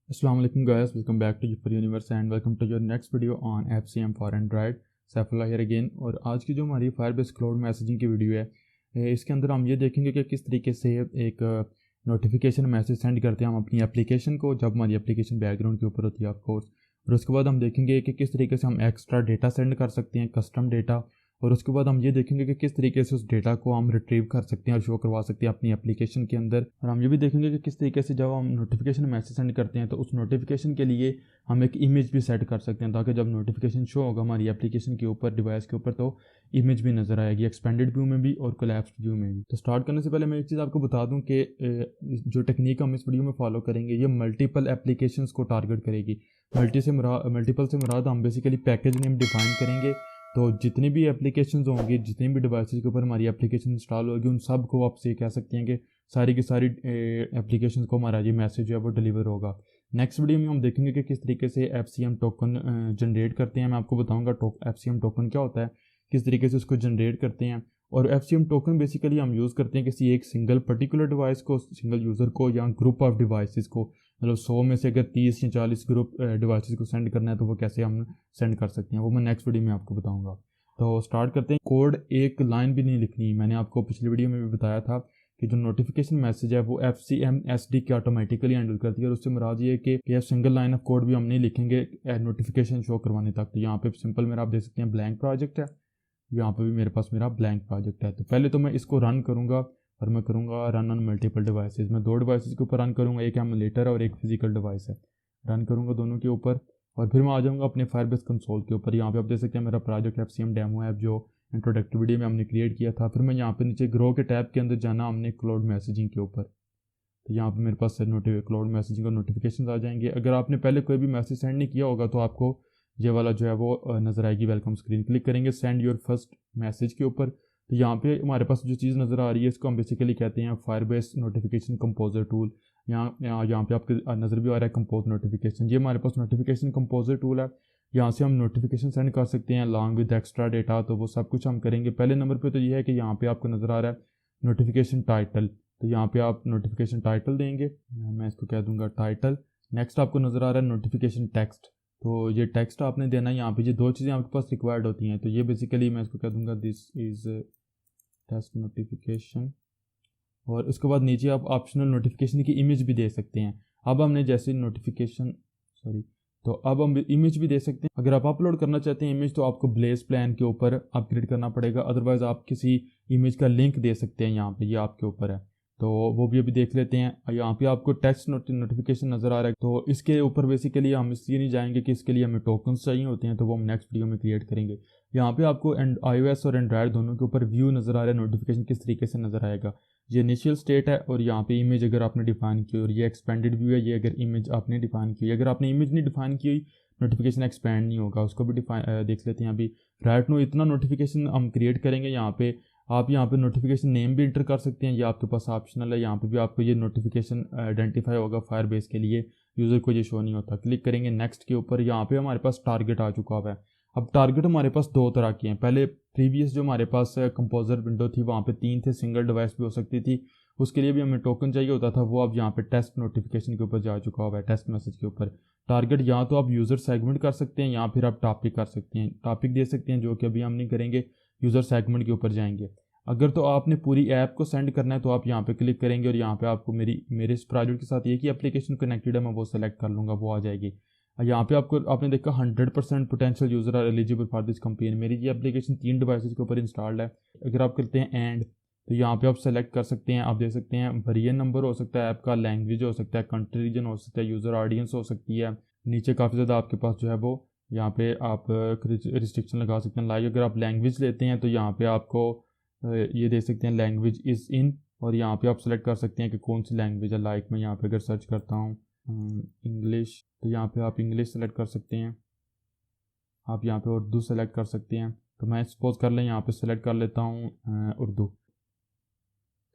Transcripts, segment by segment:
Assalamu alaikum guys, welcome back to Jupiter Universe and welcome to your next video on FCM for Android. Saifullah here again। और आज की जो हमारी Firebase cloud messaging की video है, इसके अंदर हम ये देखेंगे कि किस तरीके से एक नोटिफिकेशन मैसेज सेंड करते हैं हम अपनी एप्लीकेशन को, जब हमारी एप्लीकेशन बैकग्राउंड के ऊपर होती है ऑफ कोर्स। और उसके बाद हम देखेंगे कि किस तरीके से हम एक्स्ट्रा डेटा सेंड कर सकते हैं, कस्टम डेटा। और उसके बाद हम ये देखेंगे कि किस तरीके से उस डेटा को हम रिट्रीव कर सकते हैं और शो करवा सकते हैं अपनी एप्लीकेशन के अंदर। और हम ये भी देखेंगे कि किस तरीके से जब हम नोटिफिकेशन मैसेज सेंड करते हैं तो उस नोटिफिकेशन के लिए हम एक इमेज भी सेट कर सकते हैं, ताकि जब नोटिफिकेशन शो होगा हमारी एप्लीकेशन के ऊपर, डिवाइस के ऊपर, तो इमेज भी नज़र आएगी, एक्सपेंडेड व्यू में भी और कोलैप्स्ड व्यू में भी। तो स्टार्ट करने से पहले मैं एक चीज़ आपको बता दूं कि जो टेक्निक हम इस वीडियो में फॉलो करेंगे ये मल्टीपल एप्लीकेशंस को टारगेट करेगी। मल्टीपल से मुराद हम बेसिकली पैकेज नेम डिफाइन करेंगे। तो जितनी भी एप्लीकेशंस होंगी, जितनी भी डिवाइसेस के ऊपर हमारी एप्लीकेशन इंस्टॉल होगी, उन सब को आप से कह सकते हैं कि सारी की सारी एप्लीकेशंस को हमारा ये मैसेज है वो डिलीवर होगा। नेक्स्ट वीडियो में हम देखेंगे कि किस तरीके से FCM टोकन जनरेट करते हैं। मैं आपको बताऊंगा FCM टोकन क्या होता है, किस तरीके से उसको जनरेट करते हैं। और FCM टोकन बेसिकली हम यूज़ करते हैं किसी एक सिंगल पर्टिकुलर डिवाइस को, सिंगल यूज़र को या ग्रुप ऑफ डिवाइसेस को। मतलब 100 में से अगर 30 या 40 ग्रुप डिवाइसेस को सेंड करना है तो वो कैसे हम सेंड कर सकते हैं, वो मैं नेक्स्ट वीडियो में आपको बताऊंगा। तो स्टार्ट करते हैं। कोड एक लाइन भी नहीं लिखनी। मैंने आपको पिछली वीडियो में भी बताया था कि जो नोटिफिकेशन मैसेज है वो FCM SDK ऑटोमेटिकली हैंडल करती है। और उससे मुराद ये है कि सिंगल लाइन ऑफ कोड भी हम नहीं लिखेंगे नोटिफिकेशन शो करवाने तक। तो यहाँ पे सिंपल मेरा आप देख सकते हैं ब्लैंक प्रोजेक्ट है, यहाँ पे भी मेरे पास मेरा ब्लैंक प्रोजेक्ट है। तो पहले तो मैं इसको रन करूँगा और मैं करूँगा रन ऑन मल्टीपल डिवाइसेस। मैं 2 डिवाइसेस के ऊपर रन करूँगा, एक एमुलेटर और एक फिजिकल डिवाइस है। रन करूँगा दोनों के ऊपर और फिर मैं आ जाऊँगा अपने फायरबेस कंसोल के ऊपर। यहाँ पे आप देख सकते हैं मेरा प्रोजेक्ट FCM डेमो ऐप जो इंट्रोडक्टरी वीडियो में हमने क्रिएट किया था। फिर मैं यहाँ पे नीचे ग्रो के टैब के अंदर जाना हमने क्लाउड मैसेजिंग के ऊपर। तो यहाँ पे मेरे पास क्लाउड मैसेजिंग का नोटिफिकेशन आ जाएंगे। अगर आपने पहले कोई भी मैसेज सेंड नहीं किया होगा तो आपको ये वाला जो है वो नज़र आएगी वेलकम स्क्रीन। क्लिक करेंगे सेंड योर फर्स्ट मैसेज के ऊपर। तो यहाँ पे हमारे पास जो चीज़ नज़र आ रही है इसको हम बेसिकली कहते हैं फायरबेस नोटिफिकेशन कंपोजर टूल। यहाँ पे आपके नज़र भी आ रहा है कंपोज नोटिफिकेशन। ये हमारे पास नोटिफिकेशन कंपोजर टूल है। यहाँ से हम नोटिफिकेशन सेंड कर सकते हैं अलॉन्ग विद एक्स्ट्रा डेटा। तो वो सब कुछ हम करेंगे। पहले नंबर पे तो ये है कि यहाँ पे आपको नज़र आ रहा है नोटिफिकेशन टाइटल। तो यहाँ पे आप नोटिफिकेशन टाइटल देंगे, मैं इसको कह दूंगा टाइटल। नेक्स्ट आपको नज़र आ रहा है नोटिफिकेशन टेक्स्ट। तो ये टेक्स्ट आपने देना है। यहाँ पे ये 2 चीज़ें आपके पास रिक्वायर्ड होती हैं। तो ये बेसिकली मैं इसको कह दूंगा दिस इज़ टेस्ट नोटिफिकेशन। और उसके बाद नीचे आप ऑप्शनल नोटिफिकेशन की इमेज भी दे सकते हैं। अब हमने जैसे नोटिफिकेशन तो अब हम इमेज भी दे सकते हैं। अगर आप अपलोड करना चाहते हैं इमेज तो आपको ब्लेज प्लान के ऊपर अपग्रेड करना पड़ेगा, अदरवाइज आप किसी इमेज का लिंक दे सकते हैं। यहाँ पे ये आपके ऊपर है, तो वो भी अभी देख लेते हैं। यहाँ पे आपको टेक्स्ट नोटिफिकेशन नज़र आ रहा है। तो इसके ऊपर बेसिकली हम इसलिए नहीं जाएंगे कि इसके लिए हमें टोकन्स चाहिए होते हैं, तो वो हम नेक्स्ट वीडियो में क्रिएट करेंगे। यहाँ पे आपको iOS और एंड्रॉयड दोनों के ऊपर व्यू नज़र आ रहा है, नोटिफिकेशन किस तरीके से नज़र आएगा। ये इनिशियल स्टेट है और यहाँ पे इमेज अगर आपने डिफाइन की, और ये एक्सपेंडेड व्यू है, ये अगर इमेज आपने डिफाइन की। अगर आपने इमेज नहीं डिफाइन की हुई नोटिफिकेशन एक्सपेंड नहीं होगा। उसको भी देख लेते हैं। अभी राइट नो इतना नोटिफिकेशन हम क्रिएट करेंगे। यहाँ पे आप नोटिफिकेशन नेम भी इंटर कर सकते हैं, ये आपके पास ऑप्शनल है। यहाँ पे भी आपको ये नोटिफिकेशन आइडेंटिफाई होगा फायरबेस के लिए, यूज़र को ये शो नहीं होता। क्लिक करेंगे नेक्स्ट के ऊपर। यहाँ पे हमारे पास टारगेट आ चुका हुआ है। अब टारगेट हमारे पास 2 तरह के हैं। पहले प्रीवियस जो हमारे पास कंपोजर विंडो थी वहाँ पे 3 थे, सिंगल डिवाइस भी हो सकती थी, उसके लिए भी हमें टोकन चाहिए होता था। वो अब यहाँ पे टेस्ट नोटिफिकेशन के ऊपर जा चुका हुआ है, टेस्ट मैसेज के ऊपर। टारगेट यहाँ तो आप यूज़र सेगमेंट कर सकते हैं या फिर आप टॉपिक कर सकते हैं, टॉपिक दे सकते हैं, जो कि अभी हम नहीं करेंगे, यूज़र सेगमेंट के ऊपर जाएंगे। अगर तो आपने पूरी ऐप को सेंड करना है तो आप यहाँ पे क्लिक करेंगे और यहाँ पे आपको मेरे इस प्रोजेक्ट के साथ एक ही एप्लीकेशन कनेक्टेड है, मैं वो सेलेक्ट कर लूँगा, वो आ जाएगी। यहाँ पे आपने देखा 100% potential user are eligible for this campaign. मेरी ये एप्लीकेशन 3 डिवाइसेस के ऊपर इंस्टॉल्ड है। अगर आप करते हैं एंड, तो यहाँ पे आप सेलेक्ट कर सकते हैं। आप देख सकते हैं वेरिएंट नंबर हो सकता है, ऐप का लैंग्वेज हो सकता है, कंट्री रीजन हो सकता है, यूज़र ऑडियंस हो सकती है। नीचे काफ़ी ज़्यादा आपके पास जो है वो यहाँ पे आप रिस्ट्रिक्शन लगा सकते हैं। लाइक अगर आप लैंग्वेज लेते हैं तो यहाँ पे आपको ये दे सकते हैं लैंग्वेज इज़ इन, और यहाँ पे आप सेलेक्ट कर सकते हैं कि कौन सी लैंग्वेज है। लाइक मैं यहाँ पे अगर सर्च करता हूँ इंग्लिश, तो यहाँ पे आप इंग्लिश सेलेक्ट कर सकते हैं। आप यहाँ पे उर्दू सेलेक्ट कर सकते हैं। तो मैं सपोज कर लें यहाँ पे सेलेक्ट कर लेता हूँ उर्दू।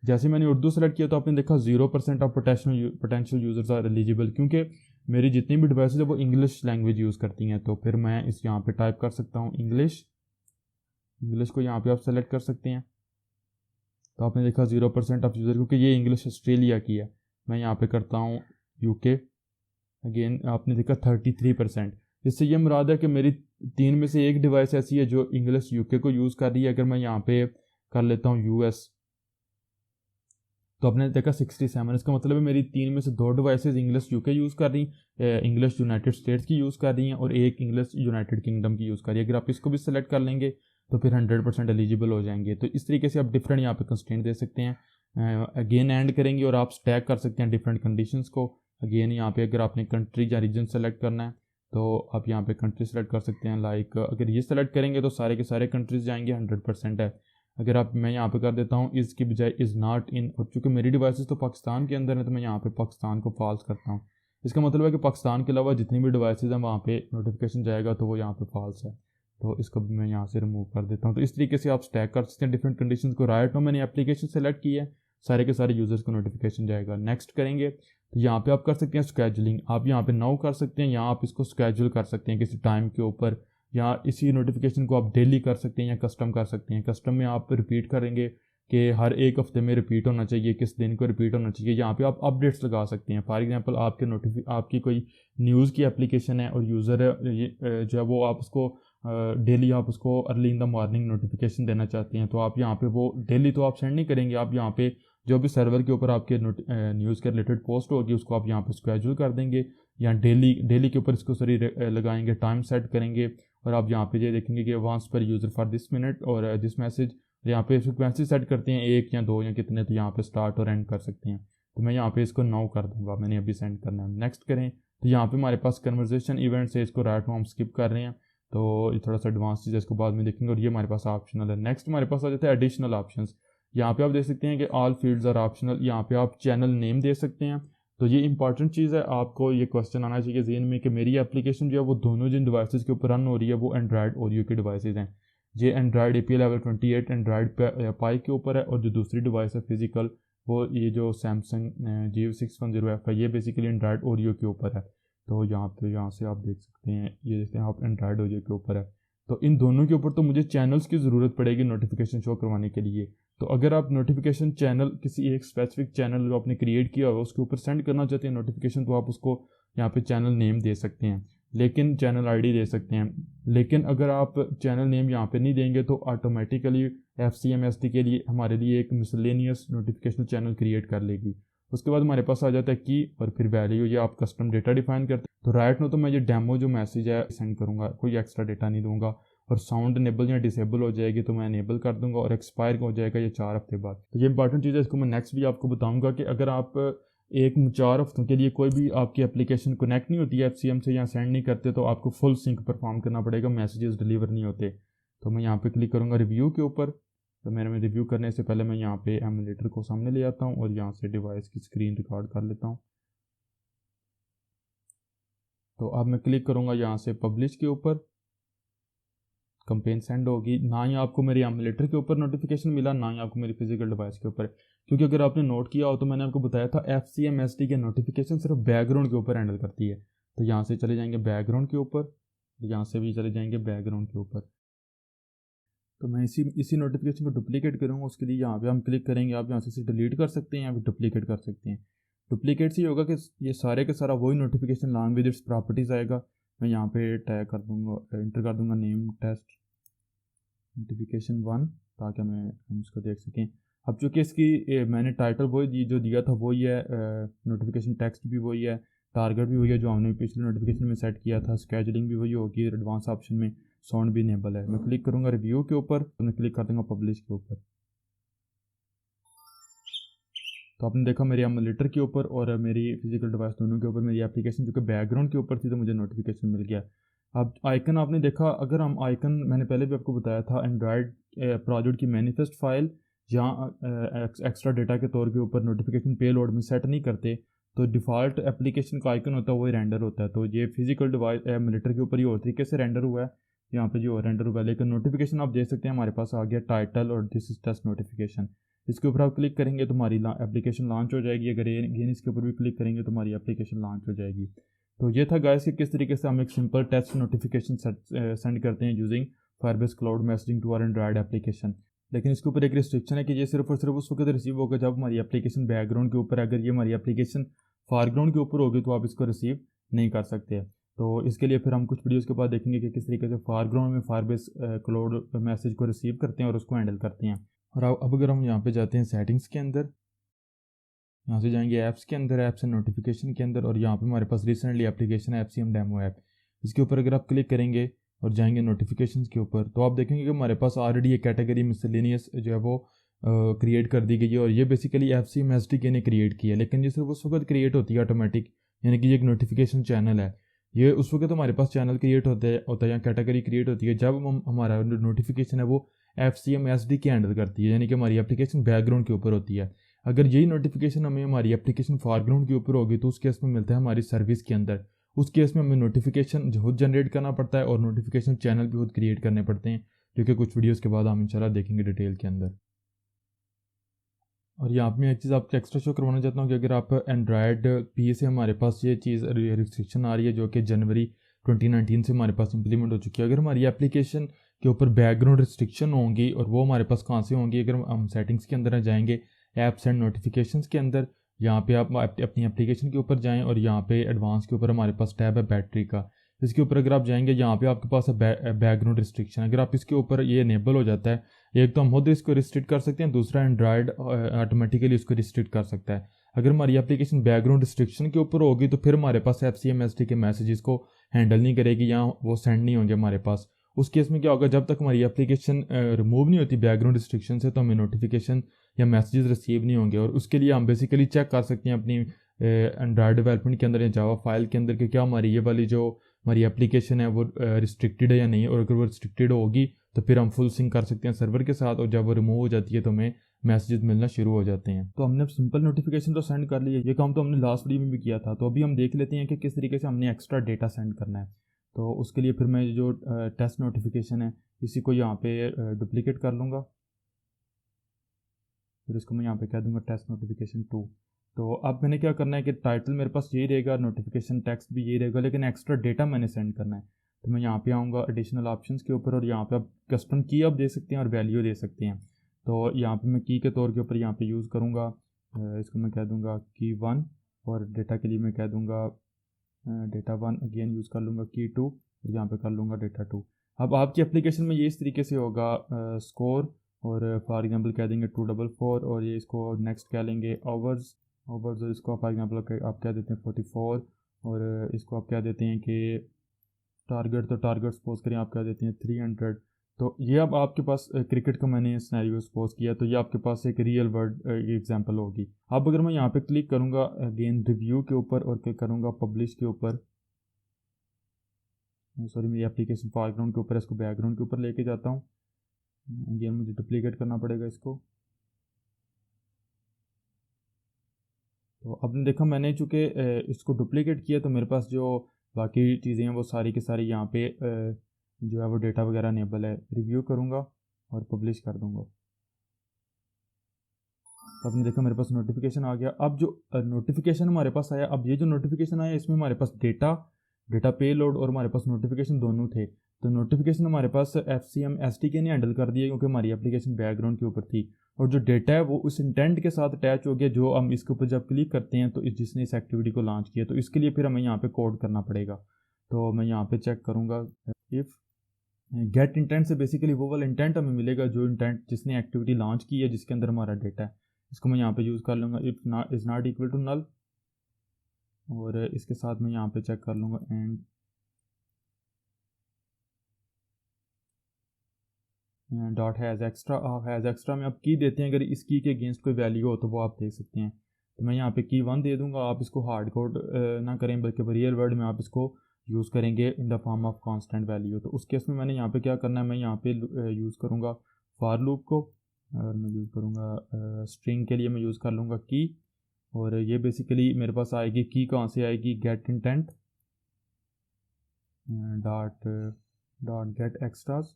जैसे मैंने उर्दू सेलेक्ट किया तो आपने देखा 0% of potential users are eligible, क्योंकि मेरी जितनी भी डिवाइसेज है वो इंग्लिश लैंग्वेज यूज़ करती हैं। तो फिर मैं इस यहाँ पे टाइप कर सकता हूँ इंग्लिश को यहाँ पे आप सेलेक्ट कर सकते हैं। तो आपने देखा 0% ऑफ यूज़र, क्योंकि ये इंग्लिश ऑस्ट्रेलिया की है। मैं यहाँ पे करता हूँ UK। अगेन आपने देखा 33%। इससे ये मुराद है कि मेरी 3 में से एक डिवाइस ऐसी है जो इंग्लिश यूके को यूज़ कर रही है। अगर मैं यहाँ पे कर लेता हूँ यूएस, तो आपने देखा 67। इसका मतलब है मेरी 3 में से 2 डिवाइसेस इंग्लिश यूके यूज़ कर रही हैं, इंग्लिश यूनाइटेड स्टेट्स की यूज़ कर रही हैं, और एक इंग्लिश यूनाइटेड किंगडम की यूज़ कर रही है। अगर आप इसको भी सेलेक्ट कर लेंगे तो फिर 100% एलिजिबल हो जाएंगे। तो इस तरीके से आप डिफरेंट यहाँ पे कंस्ट्रेंट दे सकते हैं। अगेन एंड करेंगे और आप स्टैक कर सकते हैं डिफरेंट कंडीशंस को। अगेन यहाँ पे अगर आपने कंट्री या रीजन सेलेक्ट करना है तो आप यहाँ पे कंट्री सेलेक्ट कर सकते हैं। लाइक अगर ये सेलेक्ट करेंगे तो सारे के सारे कंट्रीज जाएंगे, 100% है। अगर आप मैं यहाँ पे कर देता हूँ इसकी बजाय इज़ नॉट इन, और चूँकि मेरी डिवाइसेस तो पाकिस्तान के अंदर है तो मैं यहाँ पे पाकिस्तान को फॉल्स करता हूँ। इसका मतलब है कि पाकिस्तान के अलावा जितनी भी डिवाइसेस हैं वहाँ पे नोटिफिकेशन जाएगा तो वो यहाँ पे फॉल्स है। तो इसको भी मैं यहाँ से रिमूव कर देता हूँ। तो इस तरीके से आप स्टैक कर सकते हैं डिफरेंट कंडीशंस को। राइट नाउ मैंने एप्लीकेशन सेलेक्ट की है, सारे के सारे यूज़र्स को नोटिफिकेशन जाएगा। नेक्स्ट करेंगे तो यहाँ पे आप कर सकते हैं स्केजुलिंग। आप यहाँ पे नाउ कर सकते हैं, यहाँ आप इसको स्केजुल कर सकते हैं किसी टाइम के ऊपर, या इसी नोटिफिकेशन को आप डेली कर सकते हैं या कस्टम कर सकते हैं। कस्टम में आप रिपीट करेंगे कि हर एक हफ्ते में रिपीट होना चाहिए, किस दिन को रिपीट होना चाहिए। यहाँ पे आप अपडेट्स लगा सकते हैं। फॉर एग्जांपल आपकी कोई न्यूज़ की एप्लीकेशन है और यूज़र है जो है वो आप उसको डेली आप उसको early in the morning notification देना चाहते हैं, तो आप यहाँ पे वो डेली तो आप सेंड नहीं करेंगे। आप यहाँ पे जो भी सर्वर के ऊपर आपके न्यूज़ के रिलेटेड पोस्ट होगी उसको आप यहाँ पे स्केड्यूल कर देंगे, या डेली के ऊपर इसको लगाएंगे, टाइम सेट करेंगे। और आप यहाँ पे ये देखेंगे कि वंस पर यूज़र फॉर दिस मिनट और दिस मैसेज, यहाँ पे फ्रिक्वेंसी सेट करते हैं 1 या 2 या कितने, तो यहाँ पे स्टार्ट और एंड कर सकते हैं। तो मैं यहाँ पे इसको 9 कर दूँगा, मैंने अभी सेंड करना है। नेक्स्ट करें तो यहाँ पे हमारे पास कन्वर्जेशन इवेंट्स है, इसको राइट हम स्किप कर रहे हैं, तो ये थोड़ा सा एडवांस चीज़ है, इसको बाद में देखेंगे। और ये हमारे पास ऑप्शनल है। नेक्स्ट हमारे पास आ जाता है एडिशनल ऑप्शंस। यहाँ पे आप देख सकते हैं कि ऑल फील्ड्स आर ऑप्शनल। यहाँ पे आप चैनल नेम दे सकते हैं। तो ये इंपॉर्टेंट चीज़ है, आपको ये क्वेश्चन आना चाहिए ज़हन में कि मेरी एप्लीकेशन जो है वो दोनों जिन डिवाइसेस के ऊपर रन हो रही है वो एंड्रॉयड ओरियो की डिवाइसेस हैं। ये एंड्रॉयड API लेवल 28 एंड्रॉयड पाई के ऊपर है, और जो दूसरी डिवाइस है फिजिकल वो ये जो सैमसंग G610F है, ये बेसिकली एंड्रॉयड ओरियो के ऊपर है। तो यहाँ से आप देख सकते हैं, ये देखते हैं आप एंड्रॉयड ओरियो के ऊपर है। तो इन दोनों के ऊपर तो मुझे चैनल्स की ज़रूरत पड़ेगी नोटिफिकेशन शो करवाने के लिए। तो अगर आप नोटिफिकेशन चैनल किसी एक स्पेसिफिक चैनल जो आपने क्रिएट किया हुआ उसके ऊपर सेंड करना चाहते हैं नोटिफिकेशन, तो आप उसको यहाँ पे चैनल नेम दे सकते हैं, लेकिन चैनल आईडी दे सकते हैं। लेकिन अगर आप चैनल नेम यहाँ पे नहीं देंगे तो ऑटोमेटिकली FCMSD के लिए हमारे लिए एक मिसलेनियस नोटिफिकेशन चैनल क्रिएट कर लेगी। उसके बाद हमारे पास आ जाता है की और फिर वैल्यू, ये आप कस्टम डेटा डिफाइन करते हैं। तो राइट नो तो मैं ये डेमो जो मैसेज है सेंड करूँगा, कोई एक्स्ट्रा डेटा नहीं दूंगा। और साउंड इनेबल या डिसेबल हो जाएगी तो मैं इनेबल कर दूंगा, और एक्सपायर हो जाएगा ये 4 हफ्ते बाद। तो ये इंपॉर्टेंट चीज़ है, इसको मैं नेक्स्ट भी आपको बताऊंगा कि अगर आप 4 हफ्तों के लिए कोई भी आपकी एप्लीकेशन कनेक्ट नहीं होती है FCM से या सेंड नहीं करते तो आपको फुल सिंक परफॉर्म करना पड़ेगा, मैसेजेस डिलीवर नहीं होते। तो मैं यहाँ पे क्लिक करूँगा रिव्यू के ऊपर। तो मेरे में रिव्यू करने से पहले मैं यहाँ पे एमुलेटर को सामने ले आता हूँ और यहाँ से डिवाइस की स्क्रीन रिकॉर्ड कर लेता हूँ। तो अब मैं क्लिक करूँगा यहाँ से पब्लिश के ऊपर, कंपेन सेंड होगी। ना ही आपको मेरे एमुलेटर के ऊपर नोटिफिकेशन मिला, ना ही आपको मेरी फिजिकल डिवाइस के ऊपर, क्योंकि अगर आपने नोट किया हो तो मैंने आपको बताया था FCMSD के नोटिफिकेशन सिर्फ बैकग्राउंड के ऊपर हैंडल करती है। तो यहाँ से चले जाएंगे बैकग्राउंड के ऊपर, यहाँ से भी चले जाएंगे बैकग्राउंड के ऊपर। तो मैं इसी नोटिफिकेशन को डुप्लीकेट करूँगा। उसके लिए यहाँ पे हम क्लिक करेंगे, आप यहाँ से डिलीट कर सकते हैं या फिर डुप्लीकेट कर सकते हैं। डुप्लीकेट से ये होगा कि ये सारे का सारा वही notification long with its properties आएगा। मैं यहाँ पे टैग कर दूँगा, इंटर कर दूँगा नेम टेस्ट नोटिफिकेशन 1, ताकि हम इसको देख सकें। अब चूँकि इसकी मैंने टाइटल वही जो दिया था वही है, नोटिफिकेशन टेक्स्ट भी वही है, टारगेट भी वही है जो हमने पिछले नोटिफिकेशन में सेट किया था, स्केजुलिंग भी वही होगी, एडवांस ऑप्शन में साउंड भी इनेबल है। मैं क्लिक करूँगा रिव्यू के ऊपर, तो मैं क्लिक कर दूँगा पब्लिश के ऊपर। तो आपने देखा मेरे एमुलेटर के ऊपर और मेरी फिजिकल डिवाइस दोनों के ऊपर मेरी एप्लीकेशन जो कि बैकग्राउंड के ऊपर थी तो मुझे नोटिफिकेशन मिल गया। अब आइकन आपने देखा, अगर हम आइकन, मैंने पहले भी आपको बताया था एंड्रॉयड प्रोजेक्ट की मैनिफेस्ट फाइल जहाँ एक्स्ट्रा डेटा के तौर के ऊपर नोटिफिकेशन पे लोड में सेट नहीं करते तो डिफ़ॉल्ट एप्लीकेशन का आइकन होता है वही रेंडर होता है। तो ये फिजिकल डिवाइस एमुलेटर के ऊपर ये और तरीके से रेंडर हुआ है, यहाँ पे जो रेंडर हुआ है। लेकिन नोटिफिकेशन आप देख सकते हैं हमारे पास आ गया टाइटल और दिस इज टेस्ट नोटिफिकेशन। इसके ऊपर आप क्लिक करेंगे तो हमारी एप्लीकेशन लॉन्च हो जाएगी। अगर अगेन इसके ऊपर भी क्लिक करेंगे तो हमारी एप्लीकेशन लॉन्च हो जाएगी। तो ये था गाइस कि किस तरीके से हम एक सिंपल टेस्ट नोटिफिकेशन सेंड करते हैं using Firebase cloud messaging to our Android application. लेकिन इसके ऊपर एक रिस्ट्रिक्शन है कि ये सिर्फ और सिर्फ उस वक्त रिसीव होगा जब हमारी एप्लीकेशन बैकग्राउंड के ऊपर, अगर ये हमारी एप्लीकेशन फॉरग्राउंड के ऊपर होगी तो आप इसको रिसीव नहीं कर सकते। तो इसके लिए फिर हम कुछ वीडियोस के बाद देखेंगे कि किस तरीके से फारग्राउंड में फायरबेस क्लाउड मैसेज को रिसीव करते हैं और उसको हैंडल करते हैं। और अब अगर हम यहाँ पे जाते हैं सेटिंग्स के अंदर, यहाँ से जाएंगे ऐप्स के अंदर, ऐप्स एंड नोटिफिकेशन के अंदर, और यहाँ पे हमारे पास रिसेंटली एप्लीकेशन है FCM डेमो ऐप। इसके ऊपर अगर आप क्लिक करेंगे और जाएंगे नोटिफिकेशंस के ऊपर, तो आप देखेंगे कि हमारे पास ऑलरेडी ये कैटेगरी मिसलेनियस जो है वो क्रिएट कर दी गई है। और ये बेसिकली FCM SDK ने क्रिएट की है, लेकिन ये सिर्फ उस वक्त क्रिएट होती है ऑटोमेटिक, यानी कि ये एक नोटिफिकेशन चैनल है। ये उस वक्त हमारे पास चैनल क्रिएट होता है या कैटेगरी क्रिएट होती है जब हम हमारा नोटिफिकेशन है वो FCM SDK हैंडल करती है, यानी कि हमारी एप्लीकेशन बैकग्राउंड के ऊपर होती है। अगर यही नोटिफिकेशन हमें हमारी एप्लीकेशन फॉरग्राउंड के ऊपर होगी तो उस केस में मिलता है हमारी सर्विस के अंदर। उस केस में हमें नोटिफिकेशन खुद जनरेट करना पड़ता है और नोटिफिकेशन चैनल भी खुद क्रिएट करने पड़ते हैं, जो कि कुछ वीडियोस के बाद हम इंशाल्लाह देखेंगे डिटेल के अंदर। और यहाँ पे मैं एक चीज़ आपको एक्स्ट्रा शो करवाना चाहता हूँ कि अगर आप एंड्रॉयड पी से हमारे पास ये चीज़ रिस्ट्रिक्शन आ रही है जो कि जनवरी 2019 से हमारे पास इंप्लीमेंट हो चुकी है। अगर हमारी एप्लीकेशन के ऊपर बैकग्राउंड रिस्ट्रिक्शन होंगी, और वो हमारे पास कहाँ से होंगी, अगर हम सेटिंग्स के अंदर जाएंगे ऐप्स एंड नोटिफिकेशंस के अंदर, यहाँ पे आप अपनी एप्लीकेशन के ऊपर जाएं और यहाँ पे एडवांस के ऊपर हमारे पास टैब है बैटरी का। इसके ऊपर अगर आप जाएंगे यहाँ पे आपके पास है बैकग्राउंड रिस्ट्रिक्शन। अगर आप इसके ऊपर ये इनेबल हो जाता है, एक तो हम खुद इसको रिस्ट्रिक्ट कर सकते हैं, दूसरा एंड्रॉयड ऑटोमेटिकली इसको रिस्ट्रिक्ट कर सकता है। अगर हमारी एप्लीकेशन बैकग्राउंड रिस्ट्रिक्शन के ऊपर होगी तो फिर हमारे पास FCM SDK के मैसेजेस को हैंडल नहीं करेगी या वो सेंड नहीं होंगे हमारे पास। उस केस में क्या होगा, जब तक हमारी एप्लीकेशन रिमूव नहीं होती बैकग्राउंड रिस्ट्रिक्शन से तो हमें नोटिफिकेशन या मैसेजेस रिसीव नहीं होंगे। और उसके लिए हम बेसिकली चेक कर सकते हैं अपनी एंड्रॉयड डेवलपमेंट के अंदर या जावा फाइल के अंदर कि क्या हमारी ये वाली जो हमारी एप्लीकेशन है वो रिस्ट्रिक्टेड है या नहीं। और अगर वो रिस्ट्रिक्टेड होगी तो फिर हम फुल सिंक कर सकते हैं सर्वर के साथ, और जब वो रिमूव हो जाती है तो हमें मैसेजेस मिलना शुरू हो जाते हैं। तो हमने सिंपल नोटिफिकेशन तो सेंड कर लिया, ये काम तो हमने लास्ट वीडियो में भी किया था। तो अभी हम देख लेते हैं कि किस तरीके से हमने एक्स्ट्रा डेटा सेंड करना है। तो उसके लिए फिर मैं जो टेस्ट नोटिफिकेशन है इसी को यहाँ पे डुप्लीकेट कर लूँगा, फिर इसको मैं यहाँ पे कह दूँगा टेस्ट नोटिफिकेशन 2। तो अब मैंने क्या करना है कि टाइटल मेरे पास यही रहेगा, नोटिफिकेशन टेक्स्ट भी यही रहेगा, लेकिन एक्स्ट्रा डेटा मैंने सेंड करना है। तो मैं यहाँ पे आऊँगा एडिशनल ऑप्शंस के ऊपर, और यहाँ पे आप कस्टम की आप दे सकते हैं और वैल्यू दे सकते हैं। तो यहाँ पे मैं की के तौर के ऊपर यहाँ पे यूज़ करूँगा, इसको मैं कह दूँगा की 1, और डेटा के लिए मैं कह दूँगा डेटा 1 अगेन यूज़ कर लूँगा की 2, और यहाँ पे कर लूँगा डेटा 2। अब आपकी एप्लीकेशन में ये इस तरीके से होगा स्कोर, और फॉर एग्जांपल कह देंगे 244, और ये इसको नेक्स्ट कह लेंगे आवर्स, और इसको फॉर एग्जांपल आप क्या देते हैं 44, और इसको आप क्या देते हैं कि टारगेट, तो टारगेट सपोज करें आप क्या देते हैं 300। तो ये अब आपके पास क्रिकेट का मैंने सिनेरियो सपोज किया, तो ये आपके पास एक रियल वर्ल्ड एग्जांपल होगी। अब अगर मैं यहाँ पे क्लिक करूँगा अगेन रिव्यू के ऊपर और क्लिक करूँगा पब्लिश के ऊपर, सॉरी मेरी एप्लीकेशन फॉरग्राउंड के ऊपर, इसको बैकग्राउंड के ऊपर लेके जाता हूँ। अगेन मुझे डुप्लीकेट करना पड़ेगा इसको। तो आपने देखा मैंने चूँकि इसको डुप्लीकेट किया तो मेरे पास जो बाकी चीज़ें हैं वो सारी की सारी यहाँ पे जो है वो डेटा वगैरह इनेबल है। रिव्यू करूँगा और पब्लिश कर दूँगा, तो आपने देखा मेरे पास नोटिफिकेशन आ गया। अब जो नोटिफिकेशन हमारे पास आया, अब ये जो नोटिफिकेशन आया इसमें हमारे पास डेटा पे लोड और हमारे पास नोटिफिकेशन दोनों थे। तो नोटिफिकेशन हमारे पास FCM SDK ने हैंडल कर दिया क्योंकि हमारी एप्लीकेशन बैकग्राउंड के ऊपर थी, और जो डेटा है वो उस इंटेंट के साथ अटैच हो गया जो हम इसके ऊपर जब क्लिक करते हैं तो जिसने इस एक्टिविटी को लॉन्च किया। तो इसके लिए फिर हमें यहाँ पे कोड करना पड़ेगा। तो मैं यहाँ पे चेक करूँगा इफ़ गेट इंटेंट से बेसिकली वो वाला इंटेंट हमें मिलेगा जो इंटेंट जिसने एक्टिविटी लॉन्च की है जिसके अंदर हमारा डेटा है। इसको मैं यहाँ पे यूज़ कर लूँगा if not is not equal to null, और इसके साथ मैं यहाँ पे चेक कर लूँगा एंड डॉट हैज़ एक्स्ट्रा में आप की देते हैं, अगर इस की के अगेंस्ट कोई वैल्यू हो तो वो आप दे सकते हैं। तो मैं यहाँ पे की 1 दे दूँगा। आप इसको हार्ड कोड ना करें बल्कि रियल वर्ड में आप इसको यूज़ करेंगे in the form of constant value. तो उस केस में मैंने यहाँ पे क्या करना है, मैं यहाँ पे यूज़ करूँगा फॉर लूप को, और मैं यूज़ करूँगा स्ट्रिंग के लिए मैं यूज़ कर लूँगा की, और ये बेसिकली मेरे पास आएगी की कहाँ से आएगी, get intent dot get extras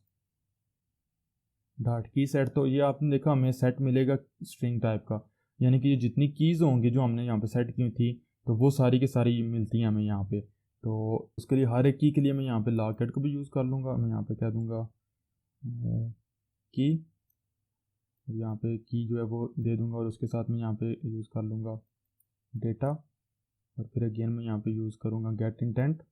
dot key set. तो ये आपने देखा हमें सेट मिलेगा स्ट्रिंग टाइप का, यानी कि ये जितनी कीज़ होंगी जो हमने यहाँ पे सेट की थी तो वो सारी की सारी मिलती हैं हमें यहाँ पे। तो उसके लिए हर एक की के लिए मैं यहाँ पे लॉकेट को भी यूज़ कर लूँगा। मैं यहाँ पे कह दूँगा की, यहाँ पे की जो है वो दे दूँगा, और उसके साथ मैं यहाँ पे यूज़ कर लूँगा डेटा, और फिर अगेन मैं यहाँ पे यूज़ करूँगा get intent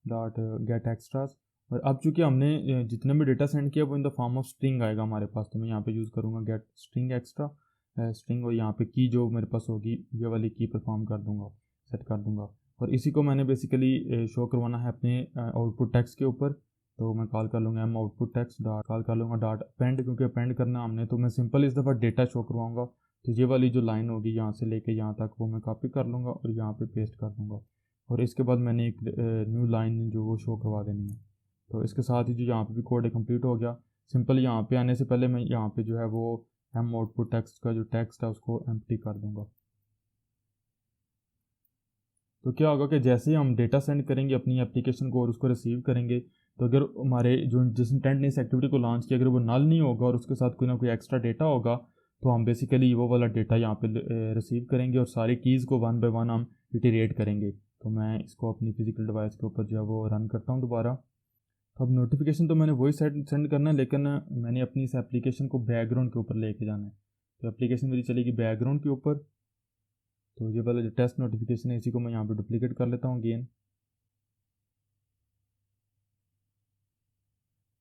dot get extras. और अब चूँकि हमने जितने भी डेटा सेंड किया वो in the form of string आएगा हमारे पास, तो मैं यहाँ पे यूज़ करूँगा गेट स्ट्रिंग एक्स्ट्रा स्ट्रिंग, और यहाँ पे की जो मेरे पास होगी ये वाली की परफॉर्म कर दूँगा, सेट कर दूँगा। और इसी को मैंने बेसिकली शो करवाना है अपने आउटपुट टेक्स्ट के ऊपर, तो मैं कॉल कर लूँगा M output text dot, call कर लूँगा डॉट अपेंड, क्योंकि अपेंड करना हमने, तो मैं सिंपल इस दफ़ा डेटा शो करवाऊँगा। तो ये वाली जो लाइन होगी यहाँ से लेके यहाँ तक वो मैं कॉपी कर लूँगा और यहाँ पे पेस्ट कर दूँगा, और इसके बाद मैंने एक न्यू लाइन जो वो शो करवा देनी है। तो इसके साथ ही जो यहाँ पे भी कोड कंप्लीट हो गया। सिंपल यहाँ पे आने से पहले मैं यहाँ पे जो है वो एम आउटपुट टेक्स्ट का जो टेक्स्ट है उसको एम्प्टी कर दूँगा। तो क्या होगा कि जैसे ही हम डेटा सेंड करेंगे अपनी एप्लीकेशन को और उसको रिसीव करेंगे, तो अगर हमारे जो जिस इंटेंट ने इस एक्टिविटी को लॉन्च किया अगर वो नल नहीं होगा और उसके साथ कोई ना कोई एक्स्ट्रा डेटा होगा, तो हम बेसिकली वो वाला डेटा यहाँ पे रिसीव करेंगे और सारी कीज़ को वन बाय वन हम इटरेट करेंगे। तो मैं इसको अपनी फिजिकल डिवाइस के ऊपर जो है वो रन करता हूँ दोबारा। तो अब नोटिफिकेशन तो मैंने वही सेंड करना है, लेकिन मैंने अपनी इस एप्लीकेशन को बैकग्राउंड के ऊपर लेके जाना है। तो एप्लीकेशन मेरी चलेगी बैकग्राउंड के ऊपर। तो ये वाला जो टेस्ट नोटिफिकेशन है इसी को मैं यहाँ पे डुप्लीकेट कर लेता हूँ अगेन।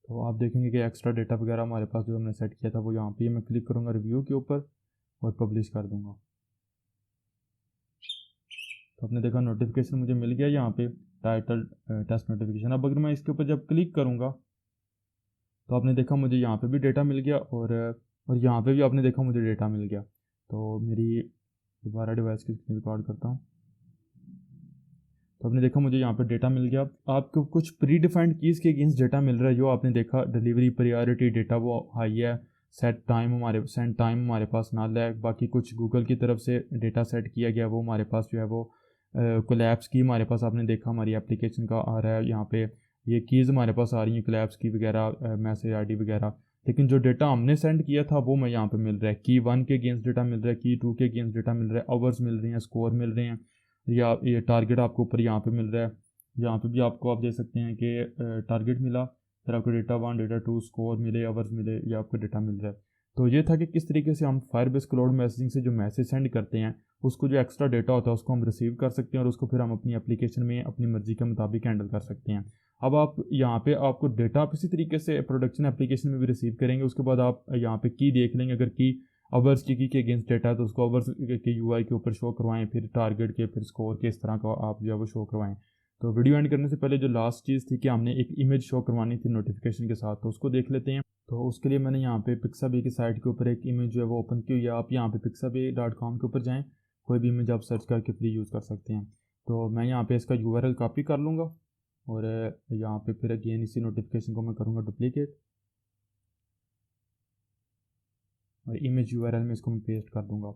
तो आप देखेंगे कि एक्स्ट्रा डेटा वगैरह हमारे पास जो हमने सेट किया था वो यहाँ पे मैं क्लिक करूँगा रिव्यू के ऊपर और पब्लिश कर दूँगा। तो आपने देखा नोटिफिकेशन मुझे मिल गया यहाँ पे टाइटल टेस्ट नोटिफिकेशन। अब अगर मैं इसके ऊपर जब क्लिक करूँगा तो आपने देखा मुझे यहाँ पे भी डेटा मिल गया और यहाँ पे भी आपने देखा मुझे डेटा मिल गया। तो मेरी दोबारा डिवाइस की स्क्रीन रिकॉर्ड करता हूँ। तो आपने देखा मुझे यहाँ पे डेटा मिल गया। आपको कुछ प्री डिफाइंड कीज़ के अगेंस्ट डेटा मिल रहा है, जो आपने देखा डिलीवरी प्रायोरिटी डेटा वो हाई है, सेंड टाइम हमारे पास नाल है, बाकी कुछ गूगल की तरफ से डेटा सेट किया गया वो हमारे पास जो है वो कोलैप्स की हमारे पास आपने देखा हमारी एप्लीकेशन का आ रहा है। यहाँ पे ये कीज़ हमारे पास आ रही हैं कोलैप्स की वगैरह, मैसेज ID वगैरह, लेकिन जो डेटा हमने सेंड किया था वो मैं यहाँ पे मिल रहा है। की 1 के अगेंस्ट डेटा मिल रहा है, की 2 के अगेंस्ट डेटा मिल रहा है, आवर्स मिल रही हैं, स्कोर मिल रहे हैं, या ये टारगेट आपको ऊपर यहाँ पे मिल रहा है। यहाँ पे भी आपको आप देख सकते हैं कि टारगेट मिला, फिर आपको डेटा 1 डेटा 2 स्कोर मिले, आवर्स मिले, या आपको डेटा मिल रहा है। तो ये था कि किस तरीके से हम फायरबेस क्लाउड मैसेजिंग से जो मैसेज सेंड करते हैं उसको जो एक्स्ट्रा डेटा होता है उसको हम रिसीव कर सकते हैं और उसको फिर हम अपनी एप्लीकेशन में अपनी मर्जी के मुताबिक हैंडल कर सकते हैं। अब आप यहाँ पे आपको डेटा आप इसी तरीके से प्रोडक्शन एप्लीकेशन में भी रिसीव करेंगे। उसके बाद आप यहाँ पे की देख लेंगे, अगर की आवर्स की के अगेंस्ट डेटा है तो उसको आवर्स के UI के ऊपर शो करवाएं, फिर टारगेट के, फिर स्कोर के, इस तरह का आप जो है वो शो करवाएं। तो वीडियो एंड करने से पहले जो लास्ट चीज़ थी कि हमने एक इमेज शो करवानी थी नोटिफिकेशन के साथ, तो उसको देख लेते हैं। तो उसके लिए मैंने यहाँ पे पिक्साबे की साइट के ऊपर एक इमेज जो है वो ओपन की हुई है। आप यहाँ पे pixabay.com के ऊपर जाएँ, कोई भी इमेज आप सर्च करके फ्री यूज़ कर सकते हैं। तो मैं यहाँ पे इसका URL कॉपी कर लूँगा और यहाँ पे फिर अगेन इसी नोटिफिकेशन को मैं करूँगा डुप्लीकेट और इमेज URL में इसको मैं पेस्ट कर दूँगा।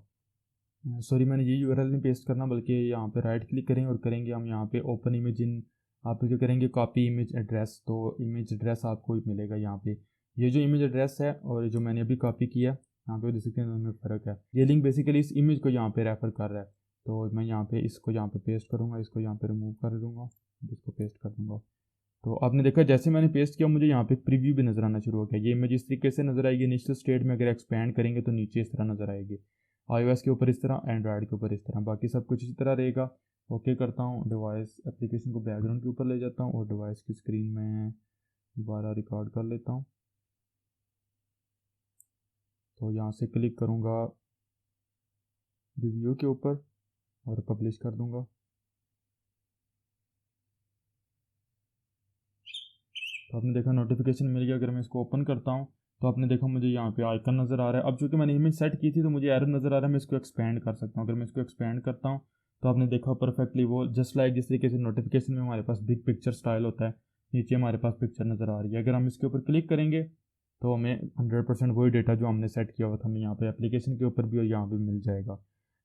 सॉरी, मैंने ये URL नहीं पेस्ट करना, बल्कि यहाँ पे राइट क्लिक करेंगे और करेंगे हम यहाँ पे ओपन इमेज इन, आप क्या करेंगे कॉपी इमेज एड्रेस। तो इमेज एड्रेस आपको मिलेगा यहाँ पे, ये जो इमेज एड्रेस है और जो मैंने अभी कॉपी किया यहाँ पे देख सकते हैं दोनों में फ़र्क है। ये लिंक बेसिकली इस इमेज को यहाँ पे रेफ़र कर रहा है। तो मैं यहाँ पे इसको यहाँ पे पेस्ट करूँगा, इसको यहाँ पे रिमूव कर दूँगा, इसको पेस्ट कर दूँगा। तो आपने देखा जैसे मैंने पेस्ट किया मुझे यहाँ पे प्रीव्यू भी नज़र आना शुरू हो गया। ये इमेज इस तरीके से नज़र आएगी इनिशियल स्टेट में, अगर एक्सपैंड करेंगे तो नीचे इस तरह नज़र आएगी। iOS के ऊपर इस तरह, एंड्रॉयड के ऊपर इस तरह, बाकी सब कुछ इसी तरह रहेगा। ओके करता हूँ, डिवाइस एप्लीकेशन को बैकग्राउंड के ऊपर ले जाता हूँ और डिवाइस की स्क्रीन में दोबारा रिकॉर्ड कर लेता हूँ। तो यहाँ से क्लिक करूँगा रिव्यू के ऊपर और पब्लिश कर दूँगा। तो आपने देखा नोटिफिकेशन मिल गया। अगर मैं इसको ओपन करता हूँ तो आपने देखा मुझे यहाँ पे आइकन नज़र आ रहा है। अब चूँकि मैंने इमेज सेट की थी तो मुझे एरर नज़र आ रहा है, मैं इसको एक्सपेंड कर सकता हूँ। अगर मैं इसको एक्सपेंड करता हूँ तो आपने देखा परफेक्टली वो जस्ट लाइक जिस तरीके से नोटिफिकेशन में हमारे पास बिग पिक्चर स्टाइल होता है, नीचे हमारे पास पिक्चर नज़र आ रही है। अगर हम इसके ऊपर क्लिक करेंगे तो हमें 100% वही डेटा जो हमने सेट किया हुआ था हमें यहाँ पे एप्लीकेशन के ऊपर भी और यहाँ भी मिल जाएगा।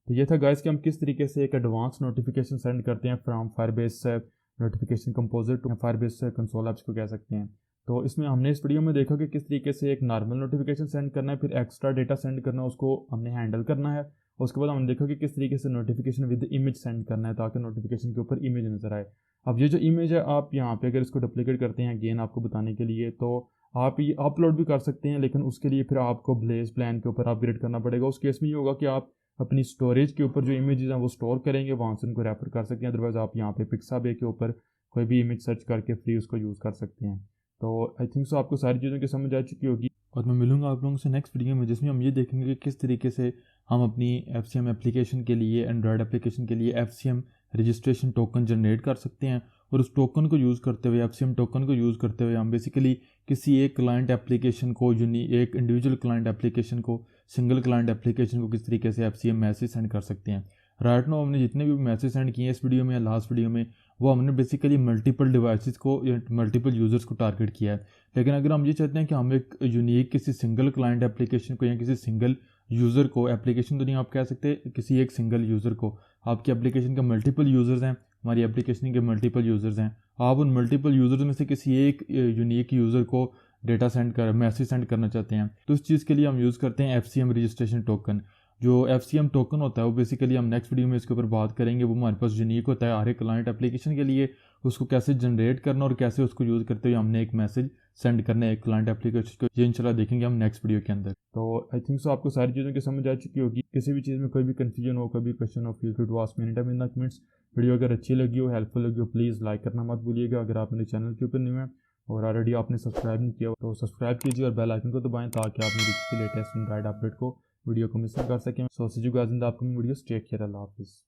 तो ये था गाइस कि हम किस तरीके से एक एडवांस नोटिफिकेशन सेंड करते हैं from Firebase notification composer to Firebase console apps को कह सकते हैं। तो इसमें हमने इस वीडियो में देखा कि किस तरीके से एक नॉर्मल नोटिफिकेशन सेंड करना है, फिर एक्स्ट्रा डेटा सेंड करना है, उसको हमने हैंडल करना है। उसके बाद हमने देखा कि किस तरीके से नोटिफिकेशन विद इमेज सेंड करना है ताकि नोटिफिकेशन के ऊपर इमेज नज़र आए। अब ये जो इमेज है आप यहाँ पे अगर इसको डुप्लीकेट करते हैं अगेन आपको बताने के लिए, तो आप ये अपलोड भी कर सकते हैं, लेकिन उसके लिए फिर आपको ब्लेज प्लान के ऊपर अपग्रेड करना पड़ेगा। उस केस में ये होगा कि आप अपनी स्टोरेज के ऊपर जो इमेजेस हैं वो स्टोर करेंगे, वहाँ से उनको रेफर कर सकते हैं। अदरवाइज़ आप यहाँ पे पिक्साबे के ऊपर कोई भी इमेज सर्च करके फ्री उसको यूज़ कर सकते हैं। तो आई थिंक सो आपको सारी चीज़ों की समझ आ चुकी होगी, और मैं मिलूंगा आप लोगों से नेक्स्ट वीडियो में, जिसमें हम ये देखेंगे कि किस तरीके से हम अपनी FCM एप्लीकेशन के लिए, एंड्रॉयड एप्लीकेशन के लिए FCM रजिस्ट्रेशन टोकन जनरेट कर सकते हैं। और उस टोकन को यूज़ करते हुए, FCM टोकन को यूज़ करते हुए हम बेसिकली किसी एक क्लाइंट एप्लीकेशन को, एक इंडिविजुअल क्लाइंट एप्लीकेशन को, सिंगल क्लाइंट एप्लीकेशन को किस तरीके से FCM मैसेज सेंड कर सकते हैं। राइट नाउ हमने जितने भी मैसेज सेंड किए हैं इस वीडियो में या लास्ट वीडियो में, वो हमने बेसिकली मल्टीपल डिवाइसेस को या मल्टीपल यूज़र्स को टारगेट किया है। लेकिन अगर हम ये चाहते हैं कि हम एक यूनिक किसी सिंगल क्लाइंट एप्लीकेशन को या किसी सिंगल यूज़र को, एप्लीकेशन तो नहीं आप कह सकते, किसी एक सिंगल यूज़र को, आपकी एप्लीकेशन के मल्टीपल यूज़र्स हैं, हमारी एप्लीकेशन के मल्टीपल यूज़र्स हैं, आप उन मल्टीपल यूज़र्स में से किसी एक यूनिक यूज़र को डेटा सेंड कर मैसेज सेंड करना चाहते हैं, तो इस चीज़ के लिए हम यूज़ करते हैं FCM रजिस्ट्रेशन टोकन। जो FCM टोकन होता है वो बेसिकली हम नेक्स्ट वीडियो में इसके ऊपर बात करेंगे। वो हमारे पास यूनिक होता है हर एक क्लाइंट एप्लीकेशन के लिए, उसको कैसे जनरेट करना और कैसे उसको यूज़ करते हुए हमने एक मैसेज सेंड करना है एक क्लाइंट एप्लीकेशन को, ये इंशाल्लाह देखेंगे हम नेक्स्ट वीडियो के अंदर। तो आई थिंक सो आपको सारी चीज़ों की समझ आ चुकी होगी। किसी भी चीज़ में कोई भी कन्फ्यूजन हो, कोई भी क्वेश्चन हो, feel free to ask me any time in the comments. Video अगर अच्छी लगी हो, हेल्पफुल लगी हो, प्लीज़ लाइक करना मत भूलिएगा। अगर आप मेरे चैनल के ऊपर न्यू हैं और ऑलरेडी आपने सब्सक्राइब नहीं किया तो सब्सक्राइब कीजिए और बेल आइकन को दबाएं, ताकि आप मेरी किसी लेटेस्ट एंड्रॉइड अपडेट को, वीडियो को मिस ना कर सकें। So see you guys in the upcoming videos, take care, Allah हाफिज़।